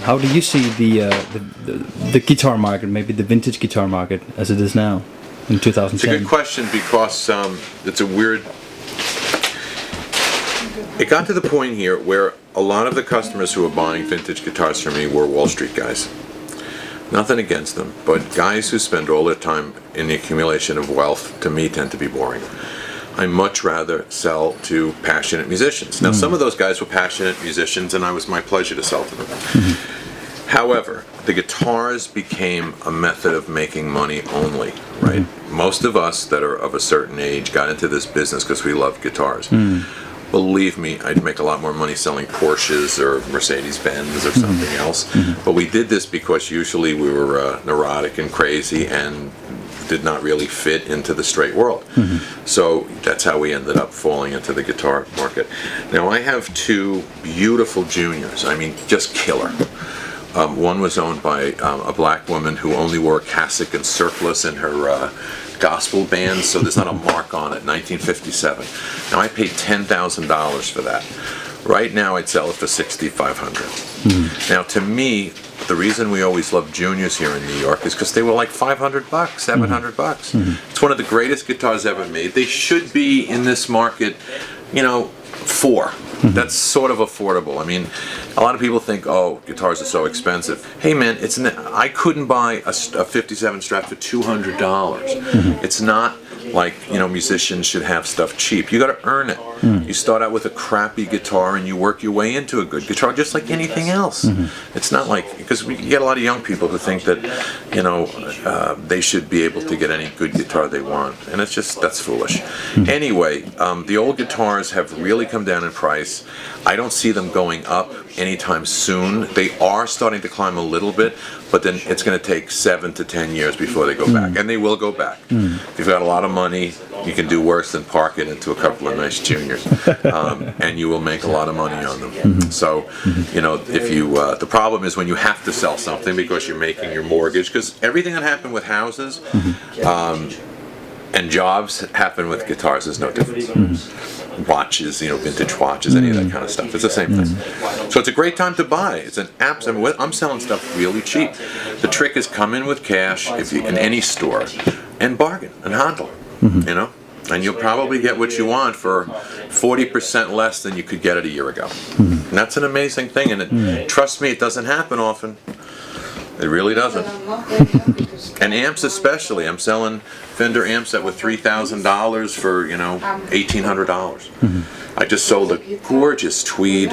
how do you see the guitar market, maybe the vintage guitar market as it is now in 2010? It's a good question because it's a weird. It got to the point here where a lot of the customers who were buying vintage guitars from me were Wall Street guys. Nothing against them, but guys who spend all their time in the accumulation of wealth, to me, tend to be boring. I much rather sell to passionate musicians. Now, some of those guys were passionate musicians, and it was my pleasure to sell to them. However, the guitars became a method of making money only, right? Most of us that are of a certain age got into this business because we love guitars. Believe me, I'd make a lot more money selling Porsches or Mercedes-Benz or something else. But we did this because usually we were neurotic and crazy and did not really fit into the straight world. So that's how we ended up falling into the guitar market. Now I have two beautiful juniors, I mean just killer. One was owned by a black woman who only wore a cassock and surplice in her gospel band, so there's not a mark on it, 1957. Now I paid $10,000 for that. Right now I'd sell it for $6,500. Now to me, the reason we always loved juniors here in New York is because they were like $500, $700. It's one of the greatest guitars ever made. They should be in this market, you know, $4. That's sort of affordable. I mean, a lot of people think, oh, guitars are so expensive. Hey man, I couldn't buy a 57 Strat for $200. It's not like, you know, musicians should have stuff cheap. You got to earn it. You start out with a crappy guitar and you work your way into a good guitar, just like anything else. It's not like, because we get a lot of young people who think that, you know, they should be able to get any good guitar they want, and it's just, that's foolish. Anyway, the old guitars have really come down in price. I don't see them going up anytime soon. They are starting to climb a little bit, but then it's going to take 7 to 10 years before they go back, and they will go back. If you've got a lot of money, you can do worse than park it into a couple of nice juniors, and you will make a lot of money on them. So, you know, if you the problem is when you have to sell something because you're making your mortgage, because everything that happened with houses and jobs happen with guitars. There's no difference. Watches, you know, vintage watches, any of that kind of stuff. It's the same thing. So it's a great time to buy. It's an absolute. I'm selling stuff really cheap. The trick is come in with cash if you in any store and bargain and handle. You know, and you'll probably get what you want for 40% less than you could get it a year ago. And that's an amazing thing. And trust me, it doesn't happen often. It really doesn't. And amps especially. I'm selling Fender amps that were $3,000 for, you know, $1,800. I just sold a gorgeous tweed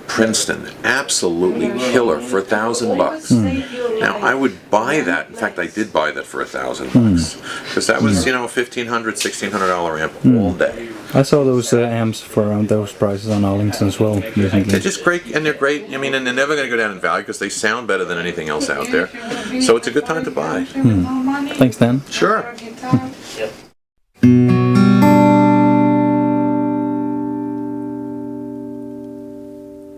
Princeton, absolutely killer, for $1,000. Now I would buy that. In fact, I did buy that for $1,000 because that was, you know, $1,500, $1,600 amp all day. I saw those amps for around those prices on Arlington as well recently. They're just great, and they're great. I mean, and they're never going to go down in value because they sound better than anything else out there. So it's a good time to buy. Thanks, Dan. Sure.